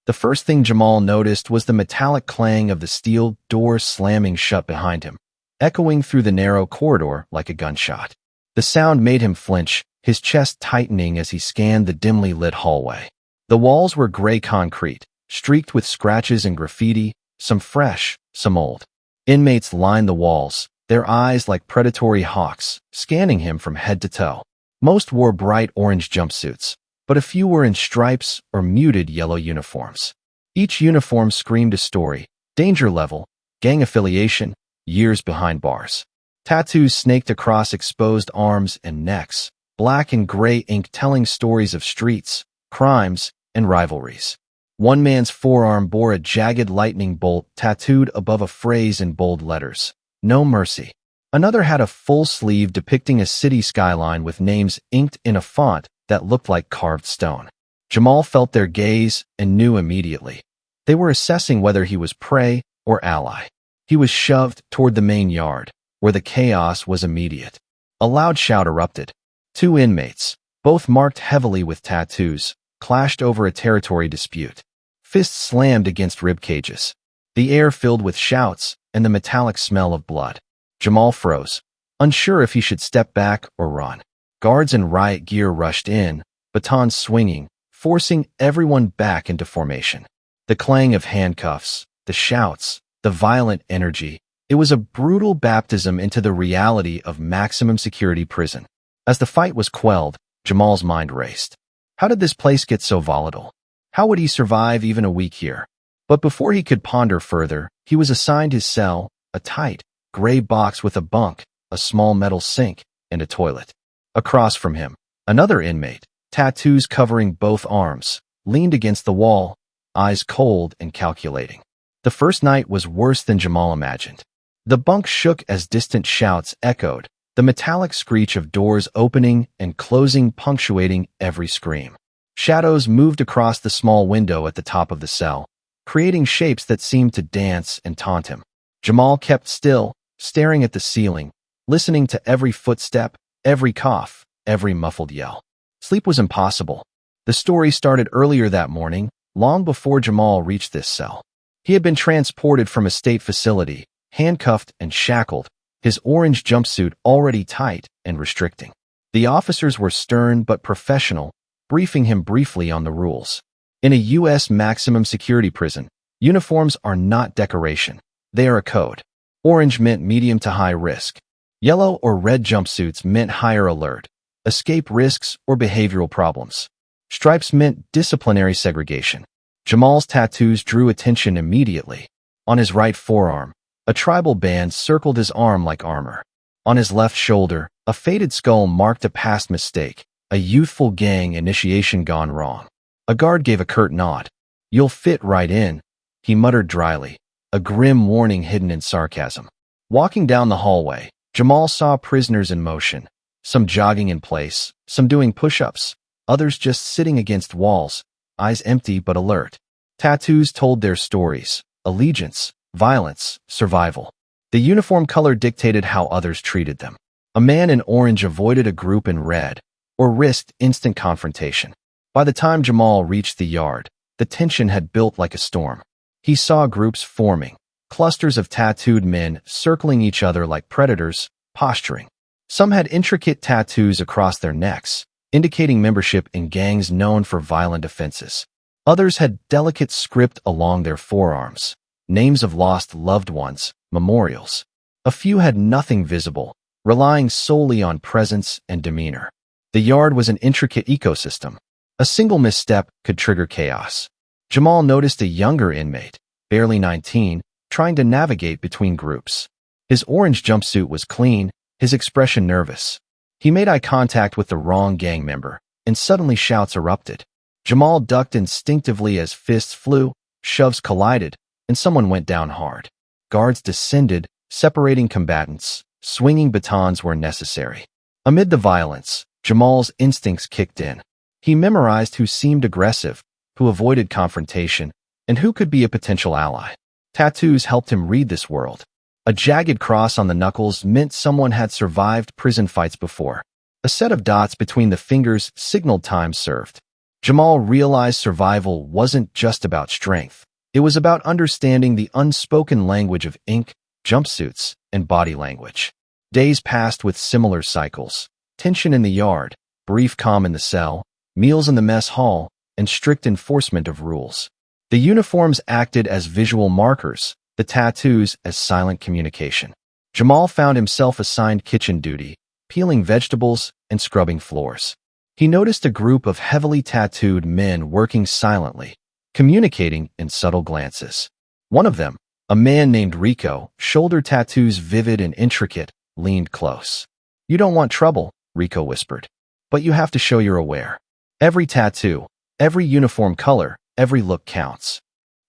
The first thing Jamal noticed was the metallic clang of the steel door slamming shut behind him, echoing through the narrow corridor like a gunshot. The sound made him flinch, his chest tightening as he scanned the dimly lit hallway. The walls were gray concrete, streaked with scratches and graffiti, some fresh, some old. Inmates lined the walls, their eyes like predatory hawks, scanning him from head to toe. Most wore bright orange jumpsuits, but a few were in stripes or muted yellow uniforms. Each uniform screamed a story: danger level, gang affiliation, years behind bars. Tattoos snaked across exposed arms and necks, black and gray ink telling stories of streets, crimes, and rivalries. One man's forearm bore a jagged lightning bolt tattooed above a phrase in bold letters: "No mercy." Another had a full sleeve depicting a city skyline with names inked in a font that looked like carved stone. Jamal felt their gaze and knew immediately. They were assessing whether he was prey or ally. He was shoved toward the main yard, where the chaos was immediate. A loud shout erupted. Two inmates, both marked heavily with tattoos, clashed over a territory dispute. Fists slammed against rib cages. The air filled with shouts and the metallic smell of blood. Jamal froze, unsure if he should step back or run. Guards in riot gear rushed in, batons swinging, forcing everyone back into formation. The clang of handcuffs, the shouts, the violent energy. It was a brutal baptism into the reality of maximum security prison. As the fight was quelled, Jamal's mind raced. How did this place get so volatile? How would he survive even a week here? But before he could ponder further, he was assigned his cell, a tight, gray box with a bunk, a small metal sink, and a toilet. Across from him, another inmate, tattoos covering both arms, leaned against the wall, eyes cold and calculating. The first night was worse than Jamal imagined. The bunk shook as distant shouts echoed, the metallic screech of doors opening and closing punctuating every scream. Shadows moved across the small window at the top of the cell, creating shapes that seemed to dance and taunt him. Jamal kept still, staring at the ceiling, listening to every footstep, every cough, every muffled yell. Sleep was impossible. The story started earlier that morning, long before Jamal reached this cell. He had been transported from a state facility, handcuffed and shackled, his orange jumpsuit already tight and restricting. The officers were stern but professional, briefing him briefly on the rules. In a U.S. maximum security prison, uniforms are not decoration. They are a code. Orange meant medium to high risk. Yellow or red jumpsuits meant higher alert, escape risks, or behavioral problems. Stripes meant disciplinary segregation. Jamal's tattoos drew attention immediately. On his right forearm, a tribal band circled his arm like armor. On his left shoulder, a faded skull marked a past mistake, a youthful gang initiation gone wrong. A guard gave a curt nod. "You'll fit right in," he muttered dryly, a grim warning hidden in sarcasm. Walking down the hallway, Jamal saw prisoners in motion, some jogging in place, some doing push-ups, others just sitting against walls, eyes empty but alert. Tattoos told their stories: allegiance, violence, survival. The uniform color dictated how others treated them. A man in orange avoided a group in red, or risked instant confrontation. By the time Jamal reached the yard, the tension had built like a storm. He saw groups forming, clusters of tattooed men circling each other like predators, posturing. Some had intricate tattoos across their necks, indicating membership in gangs known for violent offenses. Others had delicate script along their forearms, names of lost loved ones, memorials. A few had nothing visible, relying solely on presence and demeanor. The yard was an intricate ecosystem. A single misstep could trigger chaos. Jamal noticed a younger inmate, barely 19, trying to navigate between groups. His orange jumpsuit was clean, his expression nervous. He made eye contact with the wrong gang member, and suddenly shouts erupted. Jamal ducked instinctively as fists flew, shoves collided, and someone went down hard. Guards descended, separating combatants, swinging batons where necessary. Amid the violence, Jamal's instincts kicked in. He memorized who seemed aggressive, who avoided confrontation, and who could be a potential ally. Tattoos helped him read this world. A jagged cross on the knuckles meant someone had survived prison fights before. A set of dots between the fingers signaled time served. Jamal realized survival wasn't just about strength. It was about understanding the unspoken language of ink, jumpsuits, and body language. Days passed with similar cycles: tension in the yard, brief calm in the cell, meals in the mess hall, and strict enforcement of rules. The uniforms acted as visual markers, the tattoos as silent communication. Jamal found himself assigned kitchen duty, peeling vegetables and scrubbing floors. He noticed a group of heavily tattooed men working silently, communicating in subtle glances. One of them, a man named Rico, shoulder tattoos vivid and intricate, leaned close. "You don't want trouble," Rico whispered, "but you have to show you're aware. Every tattoo, every uniform color, every look counts."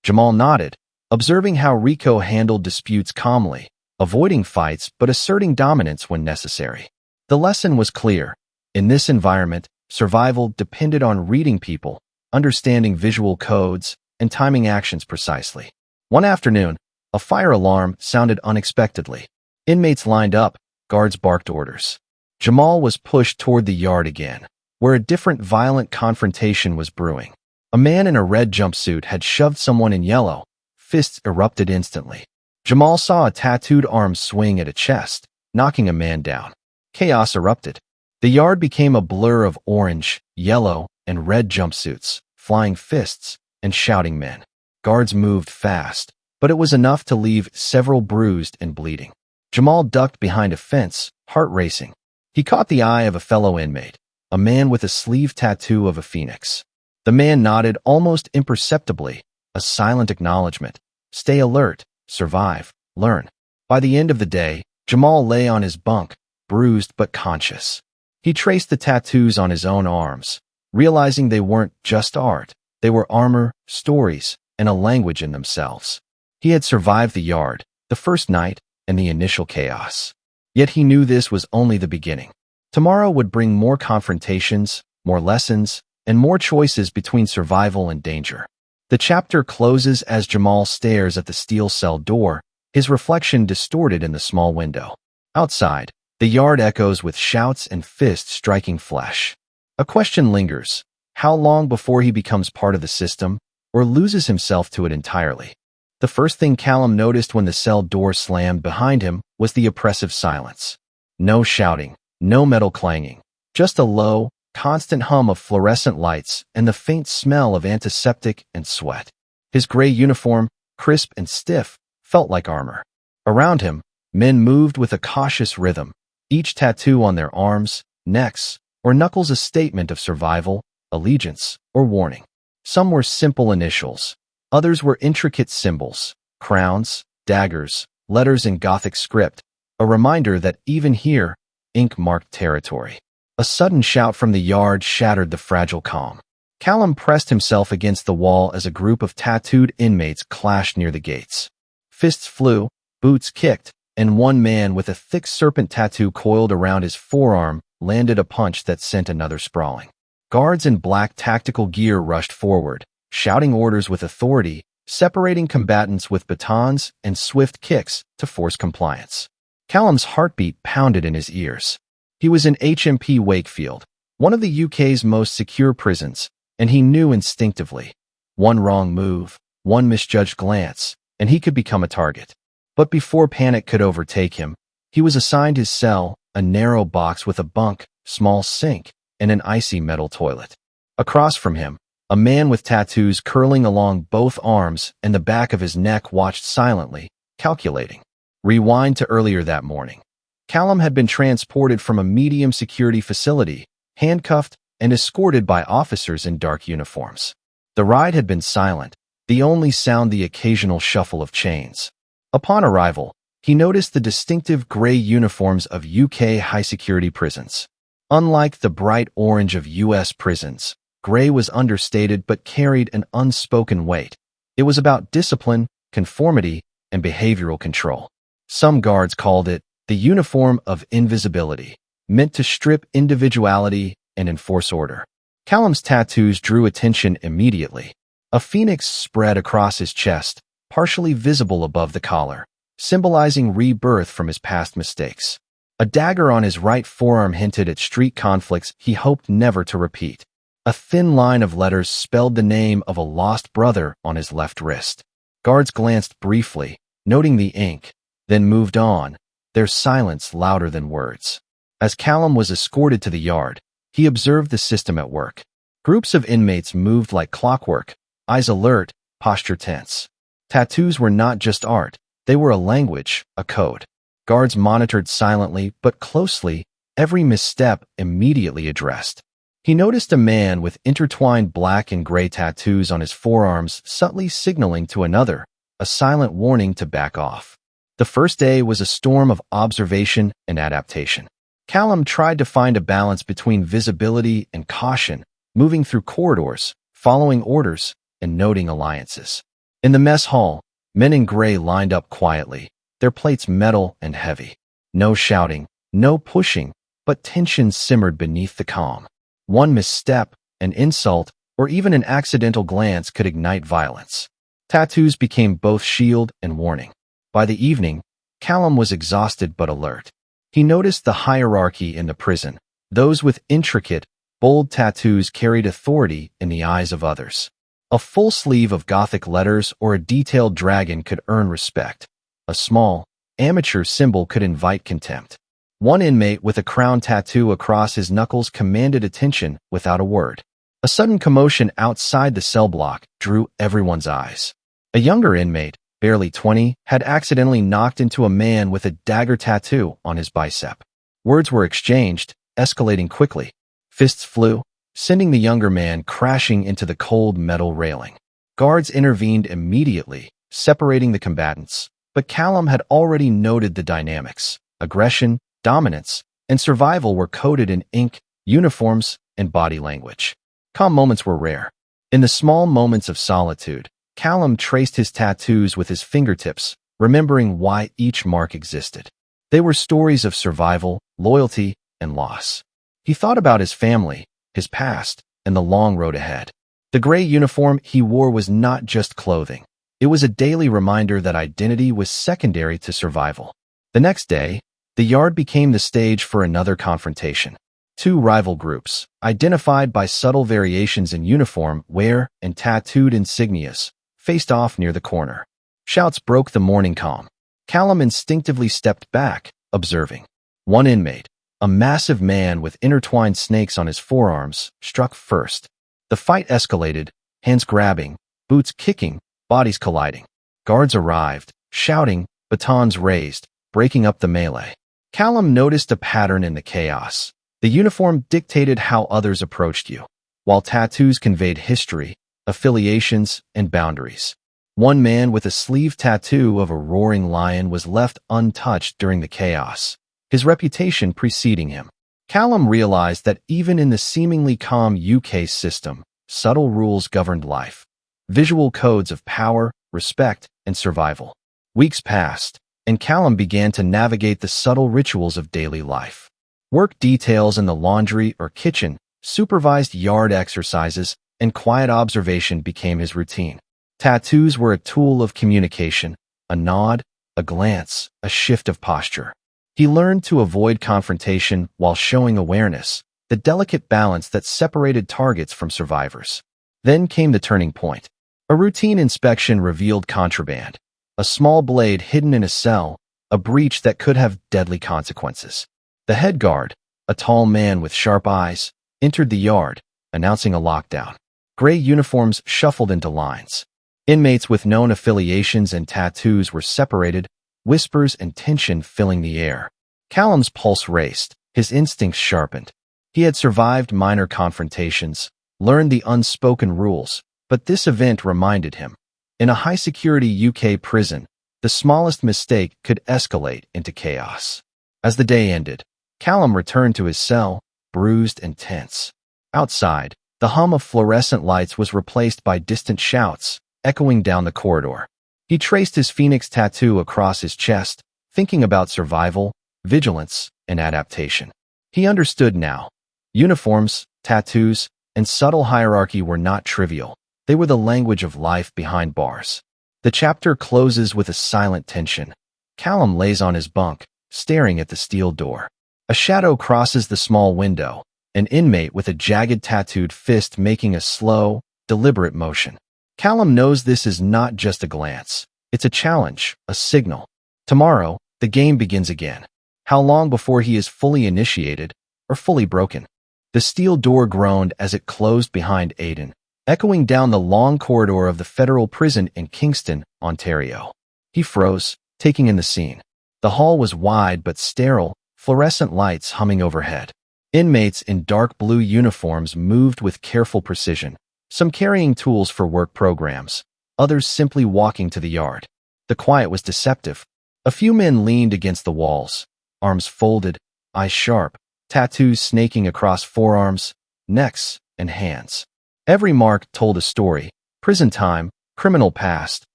Jamal nodded, observing how Rico handled disputes calmly, avoiding fights but asserting dominance when necessary. The lesson was clear. In this environment, survival depended on reading people, understanding visual codes, and timing actions precisely. One afternoon, a fire alarm sounded unexpectedly. Inmates lined up, guards barked orders. Jamal was pushed toward the yard again, where a different violent confrontation was brewing. A man in a red jumpsuit had shoved someone in yellow. Fists erupted instantly. Jamal saw a tattooed arm swing at a chest, knocking a man down. Chaos erupted. The yard became a blur of orange, yellow, and red jumpsuits, flying fists, and shouting men. Guards moved fast, but it was enough to leave several bruised and bleeding. Jamal ducked behind a fence, heart racing. He caught the eye of a fellow inmate, a man with a sleeve tattoo of a phoenix. The man nodded almost imperceptibly, a silent acknowledgement. Stay alert, survive, learn. By the end of the day, Jamal lay on his bunk, bruised but conscious. He traced the tattoos on his own arms, realizing they weren't just art. They were armor, stories, and a language in themselves. He had survived the yard, the first night, and the initial chaos. Yet he knew this was only the beginning. Tomorrow would bring more confrontations, more lessons, and more choices between survival and danger. The chapter closes as Jamal stares at the steel cell door, his reflection distorted in the small window. Outside, the yard echoes with shouts and fists striking flesh. A question lingers: how long before he becomes part of the system, or loses himself to it entirely? The first thing Callum noticed when the cell door slammed behind him was the oppressive silence. No shouting, no metal clanging, just a low, constant hum of fluorescent lights and the faint smell of antiseptic and sweat. His gray uniform, crisp and stiff, felt like armor. Around him, men moved with a cautious rhythm, each tattoo on their arms, necks, or knuckles a statement of survival, allegiance, or warning. Some were simple initials. Others were intricate symbols, crowns, daggers, letters in Gothic script, a reminder that even here, ink marked territory. A sudden shout from the yard shattered the fragile calm. Callum pressed himself against the wall as a group of tattooed inmates clashed near the gates. Fists flew, boots kicked, and one man with a thick serpent tattoo coiled around his forearm landed a punch that sent another sprawling. Guards in black tactical gear rushed forward, shouting orders with authority, separating combatants with batons and swift kicks to force compliance. Callum's heartbeat pounded in his ears. He was in HMP Wakefield, one of the UK's most secure prisons, and he knew instinctively. One wrong move, one misjudged glance, and he could become a target. But before panic could overtake him, he was assigned his cell, a narrow box with a bunk, small sink, and an icy metal toilet. Across from him, a man with tattoos curling along both arms and the back of his neck watched silently, calculating. Rewind to earlier that morning. Callum had been transported from a medium security facility, handcuffed and escorted by officers in dark uniforms. The ride had been silent, the only sound the occasional shuffle of chains. Upon arrival, he noticed the distinctive gray uniforms of UK high-security prisons. Unlike the bright orange of US prisons, gray was understated but carried an unspoken weight. It was about discipline, conformity, and behavioral control. Some guards called it the uniform of invisibility, meant to strip individuality and enforce order. Callum's tattoos drew attention immediately. A phoenix spread across his chest, partially visible above the collar, symbolizing rebirth from his past mistakes. A dagger on his right forearm hinted at street conflicts he hoped never to repeat. A thin line of letters spelled the name of a lost brother on his left wrist. Guards glanced briefly, noting the ink, then moved on, their silence louder than words. As Callum was escorted to the yard, he observed the system at work. Groups of inmates moved like clockwork, eyes alert, posture tense. Tattoos were not just art, they were a language, a code. Guards monitored silently but closely, every misstep immediately addressed. He noticed a man with intertwined black and gray tattoos on his forearms subtly signaling to another, a silent warning to back off. The first day was a storm of observation and adaptation. Callum tried to find a balance between visibility and caution, moving through corridors, following orders, and noting alliances. In the mess hall, men in gray lined up quietly, their plates metal and heavy. No shouting, no pushing, but tension simmered beneath the calm. One misstep, an insult, or even an accidental glance could ignite violence. Tattoos became both shield and warning. By the evening, Callum was exhausted but alert. He noticed the hierarchy in the prison. Those with intricate, bold tattoos carried authority in the eyes of others. A full sleeve of Gothic letters or a detailed dragon could earn respect. A small, amateur symbol could invite contempt. One inmate with a crown tattoo across his knuckles commanded attention without a word. A sudden commotion outside the cell block drew everyone's eyes. A younger inmate, barely 20, had accidentally knocked into a man with a dagger tattoo on his bicep. Words were exchanged, escalating quickly. Fists flew, sending the younger man crashing into the cold metal railing. Guards intervened immediately, separating the combatants, but Callum had already noted the dynamics. Aggression, dominance, and survival were coded in ink, uniforms, and body language. Calm moments were rare. In the small moments of solitude, Callum traced his tattoos with his fingertips, remembering why each mark existed. They were stories of survival, loyalty, and loss. He thought about his family, his past, and the long road ahead. The gray uniform he wore was not just clothing. It was a daily reminder that identity was secondary to survival. The next day, the yard became the stage for another confrontation. Two rival groups, identified by subtle variations in uniform wear and tattooed insignias, faced off near the corner. Shouts broke the morning calm. Callum instinctively stepped back, observing. One inmate, a massive man with intertwined snakes on his forearms, struck first. The fight escalated, hands grabbing, boots kicking, bodies colliding. Guards arrived, shouting, batons raised, breaking up the melee. Callum noticed a pattern in the chaos. The uniform dictated how others approached you, while tattoos conveyed history, affiliations, and boundaries. One man with a sleeve tattoo of a roaring lion was left untouched during the chaos, his reputation preceding him. Callum realized that even in the seemingly calm UK system, subtle rules governed life. Visual codes of power, respect, and survival. Weeks passed, and Callum began to navigate the subtle rituals of daily life. Work details in the laundry or kitchen, supervised yard exercises, and quiet observation became his routine. Tattoos were a tool of communication, a nod, a glance, a shift of posture. He learned to avoid confrontation while showing awareness, the delicate balance that separated targets from survivors. Then came the turning point. A routine inspection revealed contraband, a small blade hidden in a cell, a breach that could have deadly consequences. The head guard, a tall man with sharp eyes, entered the yard, announcing a lockdown. Gray uniforms shuffled into lines. Inmates with known affiliations and tattoos were separated, whispers and tension filling the air. Callum's pulse raced, his instincts sharpened. He had survived minor confrontations, learned the unspoken rules, but this event reminded him. In a high-security UK prison, the smallest mistake could escalate into chaos. As the day ended, Callum returned to his cell, bruised and tense. Outside, the hum of fluorescent lights was replaced by distant shouts, echoing down the corridor. He traced his phoenix tattoo across his chest, thinking about survival, vigilance, and adaptation. He understood now. Uniforms, tattoos, and subtle hierarchy were not trivial. They were the language of life behind bars. The chapter closes with a silent tension. Callum lays on his bunk, staring at the steel door. A shadow crosses the small window, an inmate with a jagged tattooed fist making a slow, deliberate motion. Callum knows this is not just a glance. It's a challenge, a signal. Tomorrow, the game begins again. How long before he is fully initiated or fully broken? The steel door groaned as it closed behind Aiden, echoing down the long corridor of the federal prison in Kingston, Ontario. He froze, taking in the scene. The hall was wide but sterile, fluorescent lights humming overhead. Inmates in dark blue uniforms moved with careful precision, some carrying tools for work programs, others simply walking to the yard. The quiet was deceptive. A few men leaned against the walls, arms folded, eyes sharp, tattoos snaking across forearms, necks, and hands. Every mark told a story: prison time, criminal past,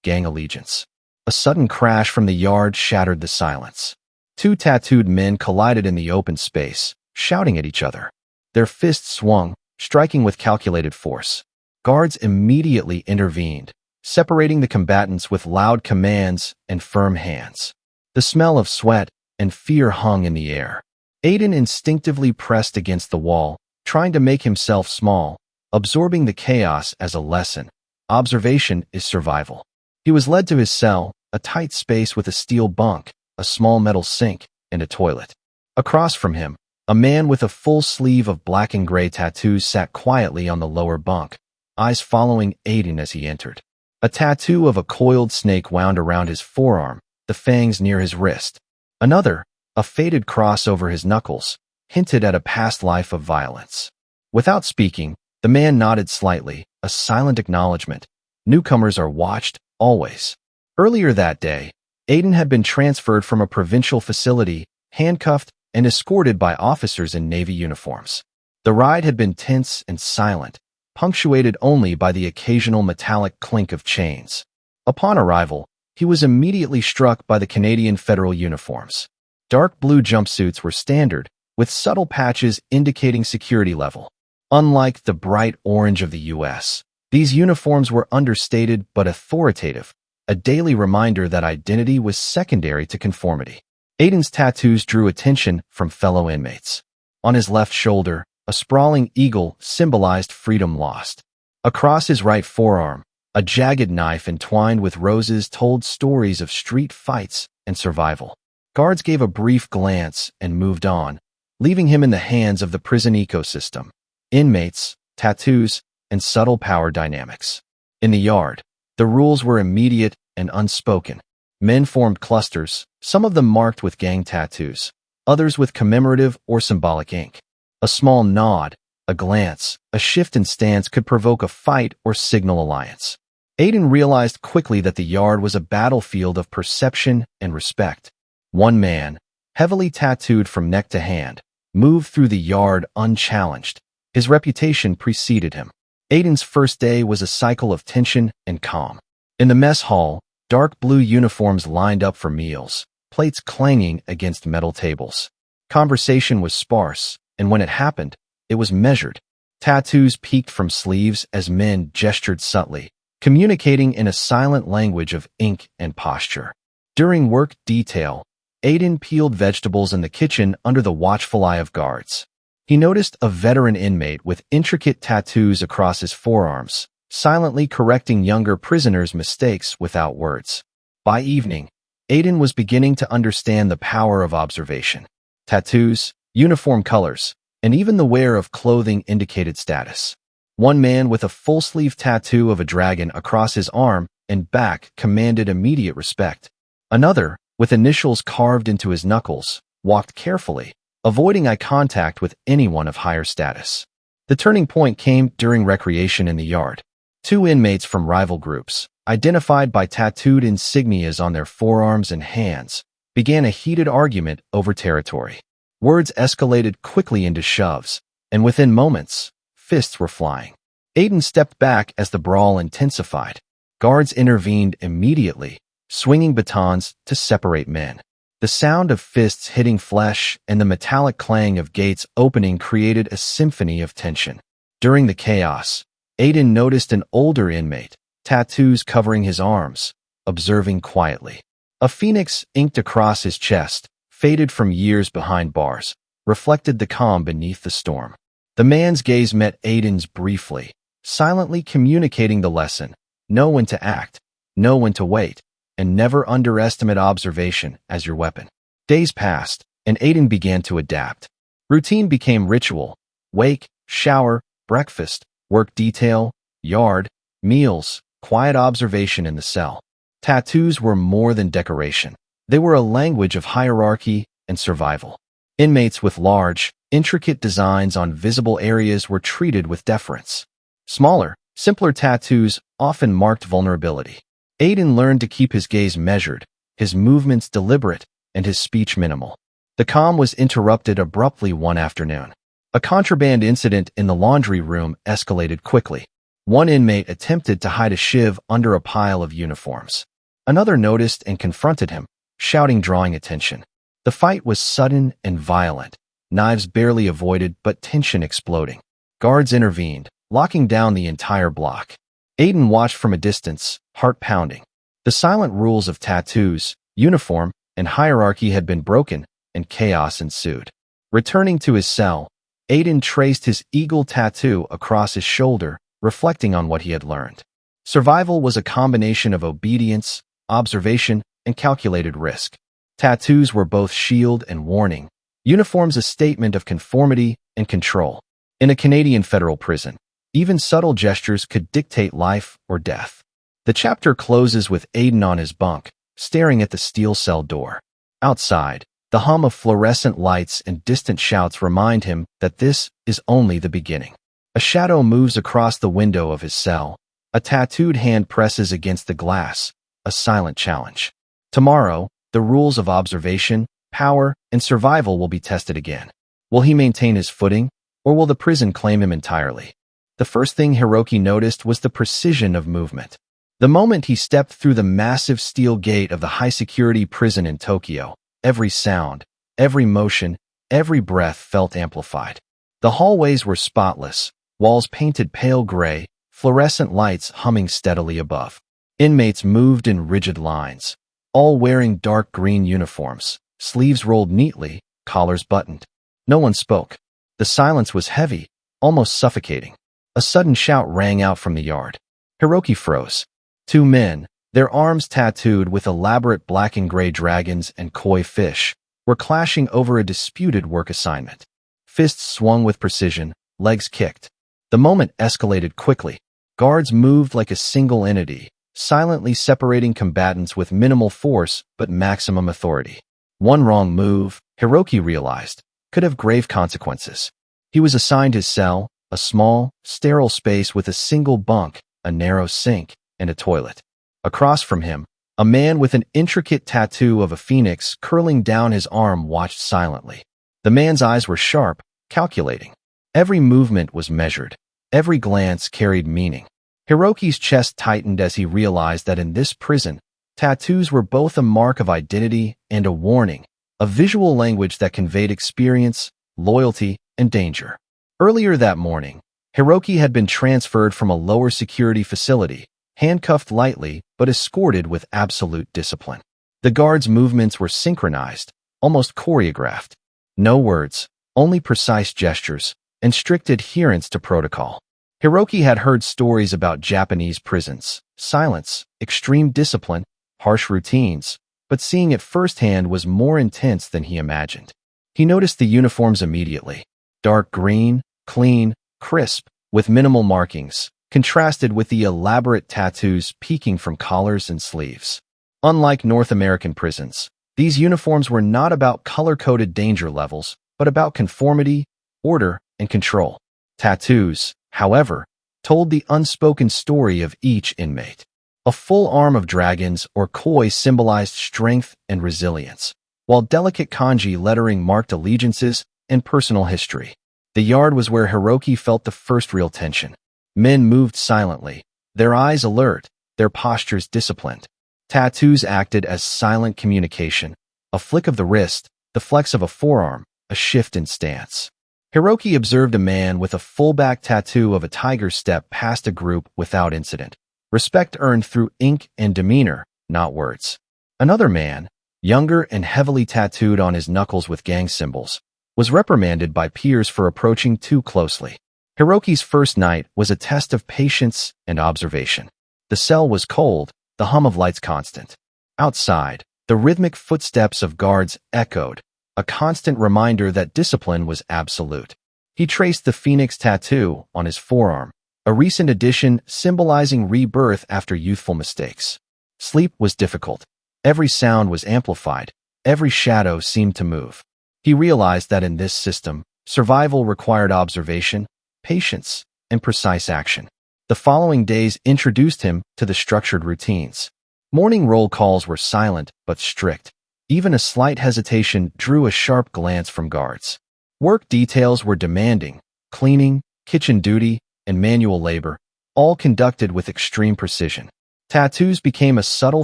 gang allegiance. A sudden crash from the yard shattered the silence. Two tattooed men collided in the open space, shouting at each other. Their fists swung, striking with calculated force. Guards immediately intervened, separating the combatants with loud commands and firm hands. The smell of sweat and fear hung in the air. Aiden instinctively pressed against the wall, trying to make himself small, absorbing the chaos as a lesson. Observation is survival. He was led to his cell, a tight space with a steel bunk, a small metal sink, and a toilet. Across from him, a man with a full sleeve of black and gray tattoos sat quietly on the lower bunk, eyes following Aiden as he entered. A tattoo of a coiled snake wound around his forearm, the fangs near his wrist. Another, a faded cross over his knuckles, hinted at a past life of violence. Without speaking, the man nodded slightly, a silent acknowledgement. Newcomers are watched, always. Earlier that day, Aiden had been transferred from a provincial facility, handcuffed and escorted by officers in Navy uniforms. The ride had been tense and silent, punctuated only by the occasional metallic clink of chains. Upon arrival, he was immediately struck by the Canadian federal uniforms. Dark blue jumpsuits were standard, with subtle patches indicating security level. Unlike the bright orange of the U.S., these uniforms were understated but authoritative, a daily reminder that identity was secondary to conformity. Aiden's tattoos drew attention from fellow inmates. On his left shoulder, a sprawling eagle symbolized freedom lost. Across his right forearm, a jagged knife entwined with roses told stories of street fights and survival. Guards gave a brief glance and moved on, leaving him in the hands of the prison ecosystem. Inmates, tattoos, and subtle power dynamics. In the yard, the rules were immediate and unspoken. Men formed clusters, some of them marked with gang tattoos, others with commemorative or symbolic ink. A small nod, a glance, a shift in stance could provoke a fight or signal alliance. Aiden realized quickly that the yard was a battlefield of perception and respect. One man, heavily tattooed from neck to hand, moved through the yard unchallenged. His reputation preceded him. Aiden's first day was a cycle of tension and calm. In the mess hall, dark blue uniforms lined up for meals, plates clanging against metal tables. Conversation was sparse, and when it happened, it was measured. Tattoos peeked from sleeves as men gestured subtly, communicating in a silent language of ink and posture. During work detail, Aiden peeled vegetables in the kitchen under the watchful eye of guards. He noticed a veteran inmate with intricate tattoos across his forearms, silently correcting younger prisoners' mistakes without words. By evening, Aiden was beginning to understand the power of observation. Tattoos, uniform colors, and even the wear of clothing indicated status. One man with a full-sleeve tattoo of a dragon across his arm and back commanded immediate respect. Another, with initials carved into his knuckles, walked carefully, avoiding eye contact with anyone of higher status. The turning point came during recreation in the yard. Two inmates from rival groups, identified by tattooed insignias on their forearms and hands, began a heated argument over territory. Words escalated quickly into shoves, and within moments, fists were flying. Aiden stepped back as the brawl intensified. Guards intervened immediately, swinging batons to separate men. The sound of fists hitting flesh and the metallic clang of gates opening created a symphony of tension. During the chaos, Aiden noticed an older inmate, tattoos covering his arms, observing quietly. A phoenix inked across his chest, faded from years behind bars, reflected the calm beneath the storm. The man's gaze met Aiden's briefly, silently communicating the lesson: know when to act, know when to wait, and never underestimate observation as your weapon. Days passed, and Aiden began to adapt. Routine became ritual: wake, shower, breakfast, work detail, yard, meals, quiet observation in the cell. Tattoos were more than decoration. They were a language of hierarchy and survival. Inmates with large, intricate designs on visible areas were treated with deference. Smaller, simpler tattoos often marked vulnerability. Aiden learned to keep his gaze measured, his movements deliberate, and his speech minimal. The calm was interrupted abruptly one afternoon. A contraband incident in the laundry room escalated quickly. One inmate attempted to hide a shiv under a pile of uniforms. Another noticed and confronted him, shouting, drawing attention. The fight was sudden and violent, knives barely avoided but tension exploding. Guards intervened, locking down the entire block. Aiden watched from a distance, heart pounding. The silent rules of tattoos, uniform, and hierarchy had been broken, and chaos ensued. Returning to his cell, Aiden traced his eagle tattoo across his shoulder, reflecting on what he had learned. Survival was a combination of obedience, observation, and calculated risk. Tattoos were both shield and warning, uniforms a statement of conformity and control. In a Canadian federal prison, even subtle gestures could dictate life or death. The chapter closes with Aiden on his bunk, staring at the steel cell door. Outside, the hum of fluorescent lights and distant shouts remind him that this is only the beginning. A shadow moves across the window of his cell. A tattooed hand presses against the glass, a silent challenge. Tomorrow, the rules of observation, power, and survival will be tested again. Will he maintain his footing, or will the prison claim him entirely? The first thing Hiroki noticed was the precision of movement. The moment he stepped through the massive steel gate of the high-security prison in Tokyo, every sound, every motion, every breath felt amplified. The hallways were spotless, walls painted pale gray, fluorescent lights humming steadily above. Inmates moved in rigid lines, all wearing dark green uniforms, sleeves rolled neatly, collars buttoned. No one spoke. The silence was heavy, almost suffocating. A sudden shout rang out from the yard. Hiroki froze. Two men, their arms tattooed with elaborate black and gray dragons and koi fish, were clashing over a disputed work assignment. Fists swung with precision, legs kicked. The moment escalated quickly. Guards moved like a single entity, silently separating combatants with minimal force but maximum authority. One wrong move, Hiroki realized, could have grave consequences. He was assigned his cell, a small, sterile space with a single bunk, a narrow sink, and a toilet. Across from him, a man with an intricate tattoo of a phoenix curling down his arm watched silently. The man's eyes were sharp, calculating. Every movement was measured. Every glance carried meaning. Hiroki's chest tightened as he realized that in this prison, tattoos were both a mark of identity and a warning, a visual language that conveyed experience, loyalty, and danger. Earlier that morning, Hiroki had been transferred from a lower security facility, handcuffed lightly but escorted with absolute discipline. The guards' movements were synchronized, almost choreographed. No words, only precise gestures, and strict adherence to protocol. Hiroki had heard stories about Japanese prisons, silence, extreme discipline, harsh routines, but seeing it firsthand was more intense than he imagined. He noticed the uniforms immediately. Dark green, clean, crisp, with minimal markings, contrasted with the elaborate tattoos peeking from collars and sleeves. Unlike North American prisons, these uniforms were not about color-coded danger levels, but about conformity, order, and control. Tattoos, however, told the unspoken story of each inmate. A full arm of dragons or koi symbolized strength and resilience, while delicate kanji lettering marked allegiances and personal history. The yard was where Hiroki felt the first real tension. Men moved silently, their eyes alert, their postures disciplined. Tattoos acted as silent communication, a flick of the wrist, the flex of a forearm, a shift in stance. Hiroki observed a man with a full-back tattoo of a tiger step past a group without incident. Respect earned through ink and demeanor, not words. Another man, younger and heavily tattooed on his knuckles with gang symbols, was reprimanded by peers for approaching too closely. Hiroki's first night was a test of patience and observation. The cell was cold, the hum of lights constant. Outside, the rhythmic footsteps of guards echoed, a constant reminder that discipline was absolute. He traced the phoenix tattoo on his forearm, a recent addition symbolizing rebirth after youthful mistakes. Sleep was difficult. Every sound was amplified. Every shadow seemed to move. He realized that in this system, survival required observation, patience, and precise action. The following days introduced him to the structured routines. Morning roll calls were silent but strict. Even a slight hesitation drew a sharp glance from guards. Work details were demanding: cleaning, kitchen duty, and manual labor, all conducted with extreme precision. Tattoos became a subtle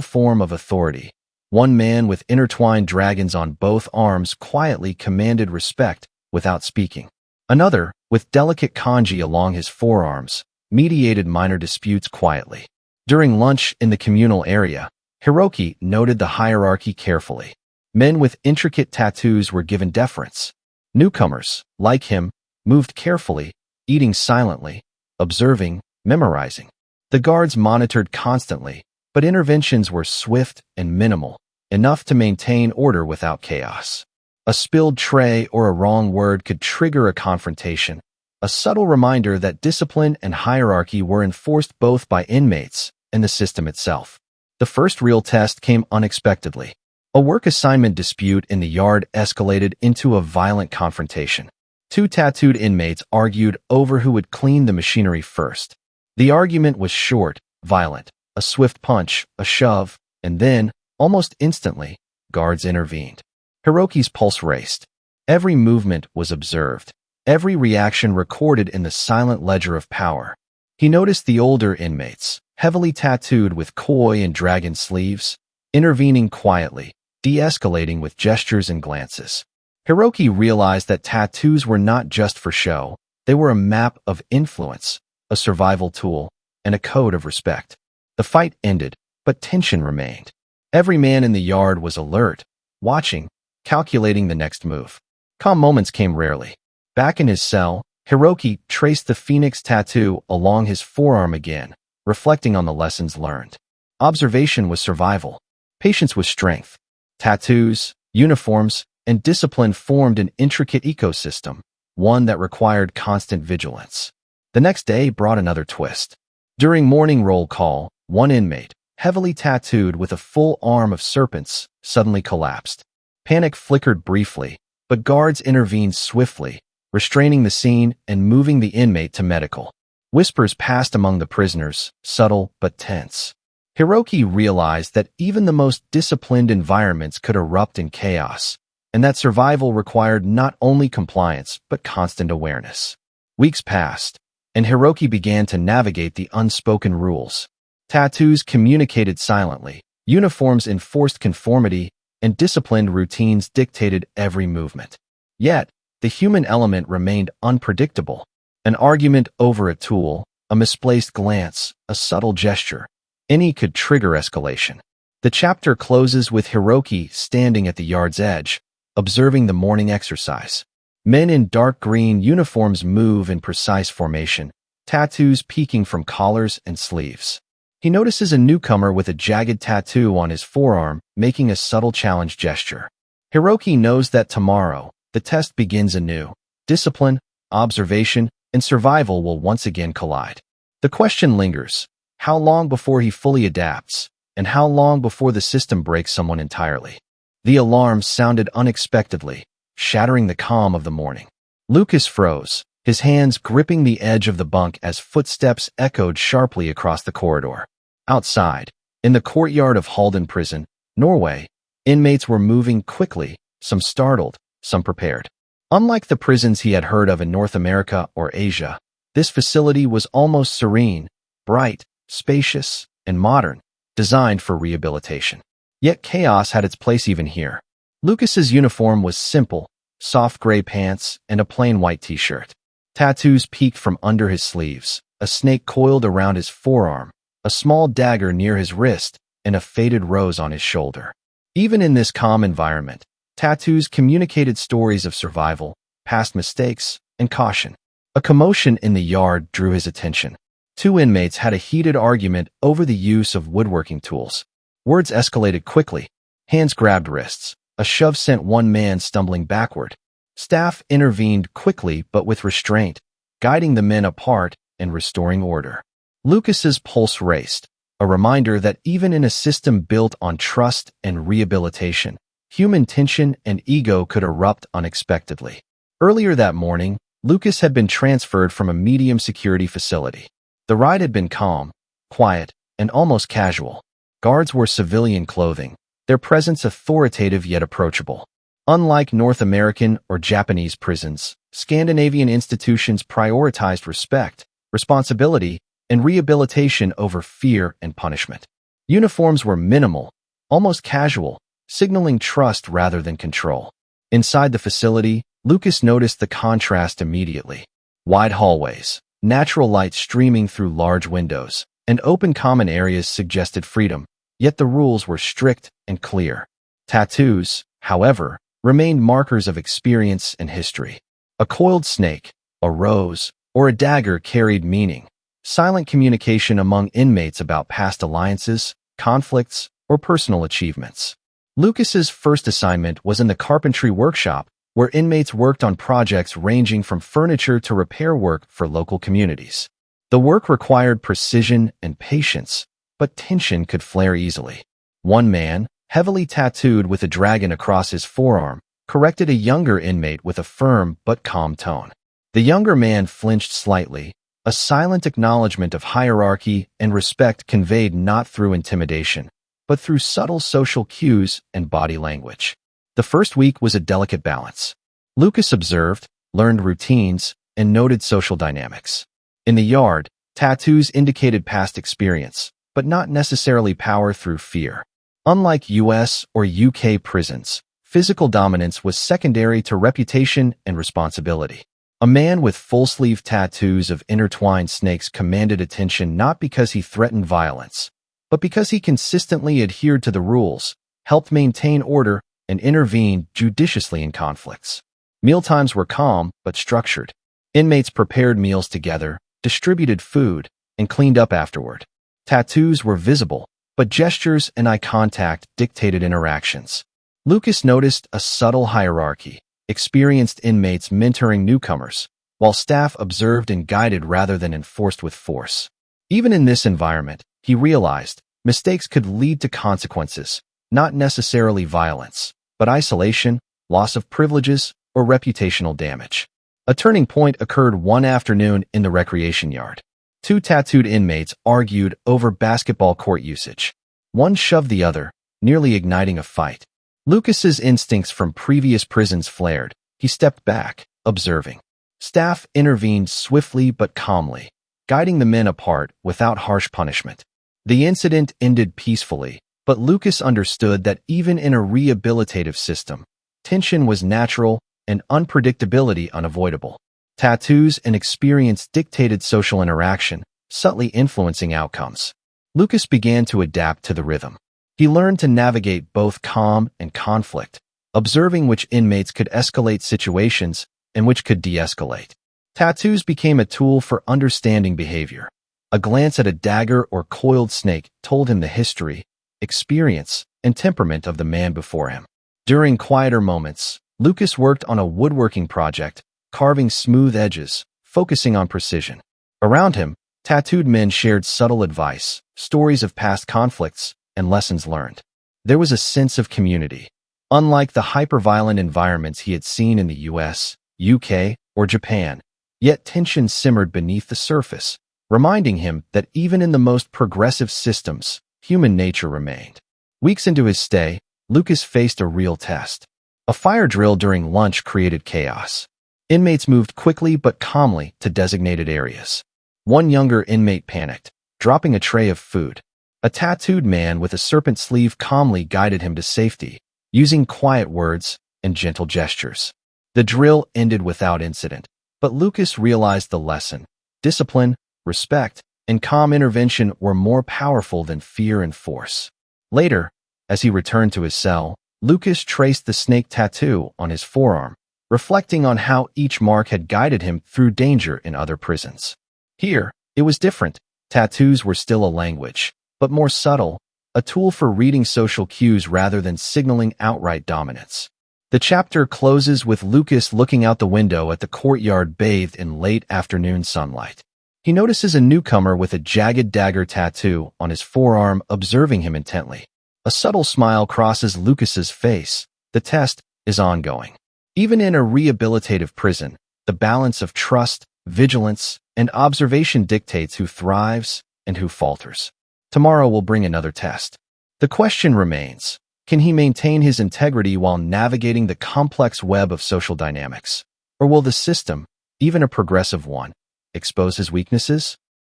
form of authority. One man with intertwined dragons on both arms quietly commanded respect without speaking. Another, with delicate kanji along his forearms, mediated minor disputes quietly. During lunch in the communal area, Hiroki noted the hierarchy carefully. Men with intricate tattoos were given deference. Newcomers, like him, moved carefully, eating silently, observing, memorizing. The guards monitored constantly, but interventions were swift and minimal, enough to maintain order without chaos. A spilled tray or a wrong word could trigger a confrontation, a subtle reminder that discipline and hierarchy were enforced both by inmates and the system itself. The first real test came unexpectedly. A work assignment dispute in the yard escalated into a violent confrontation. Two tattooed inmates argued over who would clean the machinery first. The argument was short, violent, a swift punch, a shove, and then, almost instantly, guards intervened. Hiroki's pulse raced. Every movement was observed, every reaction recorded in the silent ledger of power. He noticed the older inmates, heavily tattooed with koi and dragon sleeves, intervening quietly, de-escalating with gestures and glances. Hiroki realized that tattoos were not just for show, they were a map of influence, a survival tool, and a code of respect. The fight ended, but tension remained. Every man in the yard was alert, watching, calculating the next move. Calm moments came rarely. Back in his cell, Hiroki traced the phoenix tattoo along his forearm again, reflecting on the lessons learned. Observation was survival. Patience was strength. Tattoos, uniforms, and discipline formed an intricate ecosystem, one that required constant vigilance. The next day brought another twist. During morning roll call, one inmate, heavily tattooed with a full arm of serpents, suddenly collapsed. Panic flickered briefly, but guards intervened swiftly, restraining the scene and moving the inmate to medical. Whispers passed among the prisoners, subtle but tense. Hiroki realized that even the most disciplined environments could erupt in chaos, and that survival required not only compliance but constant awareness. Weeks passed, and Hiroki began to navigate the unspoken rules. Tattoos communicated silently, uniforms enforced conformity, and disciplined routines dictated every movement. Yet, the human element remained unpredictable. An argument over a tool, a misplaced glance, a subtle gesture, any could trigger escalation. The chapter closes with Hiroki standing at the yard's edge, observing the morning exercise. Men in dark green uniforms move in precise formation, tattoos peeking from collars and sleeves. He notices a newcomer with a jagged tattoo on his forearm, making a subtle challenge gesture. Hiroki knows that tomorrow, the test begins anew. Discipline, observation, and survival will once again collide. The question lingers: how long before he fully adapts, and how long before the system breaks someone entirely? The alarm sounded unexpectedly, shattering the calm of the morning. Lucas froze, his hands gripping the edge of the bunk as footsteps echoed sharply across the corridor. Outside, in the courtyard of Halden Prison, Norway, inmates were moving quickly, some startled, some prepared. Unlike the prisons he had heard of in North America or Asia, this facility was almost serene, bright, spacious, and modern, designed for rehabilitation. Yet chaos had its place even here. Lucas's uniform was simple, soft gray pants and a plain white t-shirt. Tattoos peeked from under his sleeves, a snake coiled around his forearm, a small dagger near his wrist, and a faded rose on his shoulder. Even in this calm environment, tattoos communicated stories of survival, past mistakes, and caution. A commotion in the yard drew his attention. Two inmates had a heated argument over the use of woodworking tools. Words escalated quickly. Hands grabbed wrists. A shove sent one man stumbling backward. Staff intervened quickly but with restraint, guiding the men apart and restoring order. Lucas's pulse raced, a reminder that even in a system built on trust and rehabilitation, human tension and ego could erupt unexpectedly. Earlier that morning, Lucas had been transferred from a medium-security facility. The ride had been calm, quiet, and almost casual. Guards wore civilian clothing, their presence authoritative yet approachable. Unlike North American or Japanese prisons, Scandinavian institutions prioritized respect, responsibility, and rehabilitation over fear and punishment. Uniforms were minimal, almost casual, signaling trust rather than control. Inside the facility, Lucas noticed the contrast immediately. Wide hallways, natural light streaming through large windows, and open common areas suggested freedom, yet the rules were strict and clear. Tattoos, however, remained markers of experience and history. A coiled snake, a rose, or a dagger carried meaning. Silent communication among inmates about past alliances, conflicts, or personal achievements. Lucas's first assignment was in the carpentry workshop, where inmates worked on projects ranging from furniture to repair work for local communities. The work required precision and patience, but tension could flare easily. One man, heavily tattooed with a dragon across his forearm, corrected a younger inmate with a firm but calm tone. The younger man flinched slightly, a silent acknowledgement of hierarchy and respect conveyed not through intimidation, but through subtle social cues and body language. The first week was a delicate balance. Lucas observed, learned routines, and noted social dynamics. In the yard, tattoos indicated past experience, but not necessarily power through fear. Unlike US or UK prisons, physical dominance was secondary to reputation and responsibility. A man with full-sleeve tattoos of intertwined snakes commanded attention not because he threatened violence, but because he consistently adhered to the rules, helped maintain order, and intervened judiciously in conflicts. Mealtimes were calm but structured. Inmates prepared meals together, distributed food, and cleaned up afterward. Tattoos were visible, but gestures and eye contact dictated interactions. Lucas noticed a subtle hierarchy, experienced inmates mentoring newcomers, while staff observed and guided rather than enforced with force. Even in this environment, he realized, mistakes could lead to consequences, not necessarily violence, but isolation, loss of privileges, or reputational damage. A turning point occurred one afternoon in the recreation yard. Two tattooed inmates argued over basketball court usage. One shoved the other, nearly igniting a fight. Lucas's instincts from previous prisons flared. He stepped back, observing. Staff intervened swiftly but calmly, guiding the men apart without harsh punishment. The incident ended peacefully, but Lucas understood that even in a rehabilitative system, tension was natural and unpredictability unavoidable. Tattoos and experience dictated social interaction, subtly influencing outcomes. Lucas began to adapt to the rhythm. He learned to navigate both calm and conflict, observing which inmates could escalate situations and which could de-escalate. Tattoos became a tool for understanding behavior. A glance at a dagger or coiled snake told him the history, experience, and temperament of the man before him. During quieter moments, Lucas worked on a woodworking project, carving smooth edges, focusing on precision. Around him, tattooed men shared subtle advice, stories of past conflicts, and lessons learned. There was a sense of community. Unlike the hyper-violent environments he had seen in the US, UK, or Japan, yet tension simmered beneath the surface, reminding him that even in the most progressive systems, human nature remained. Weeks into his stay, Lucas faced a real test. A fire drill during lunch created chaos. Inmates moved quickly but calmly to designated areas. One younger inmate panicked, dropping a tray of food. A tattooed man with a serpent sleeve calmly guided him to safety, using quiet words and gentle gestures. The drill ended without incident, but Lucas realized the lesson. Discipline, respect, and calm intervention were more powerful than fear and force. Later, as he returned to his cell, Lucas traced the snake tattoo on his forearm, reflecting on how each mark had guided him through danger in other prisons. Here, it was different. Tattoos were still a language, but more subtle, a tool for reading social cues rather than signaling outright dominance. The chapter closes with Lucas looking out the window at the courtyard bathed in late afternoon sunlight. He notices a newcomer with a jagged dagger tattoo on his forearm observing him intently. A subtle smile crosses Lucas's face. The test is ongoing. Even in a rehabilitative prison, the balance of trust, vigilance, and observation dictates who thrives and who falters. Tomorrow will bring another test. The question remains, can he maintain his integrity while navigating the complex web of social dynamics? Or will the system, even a progressive one, expose his weaknesses?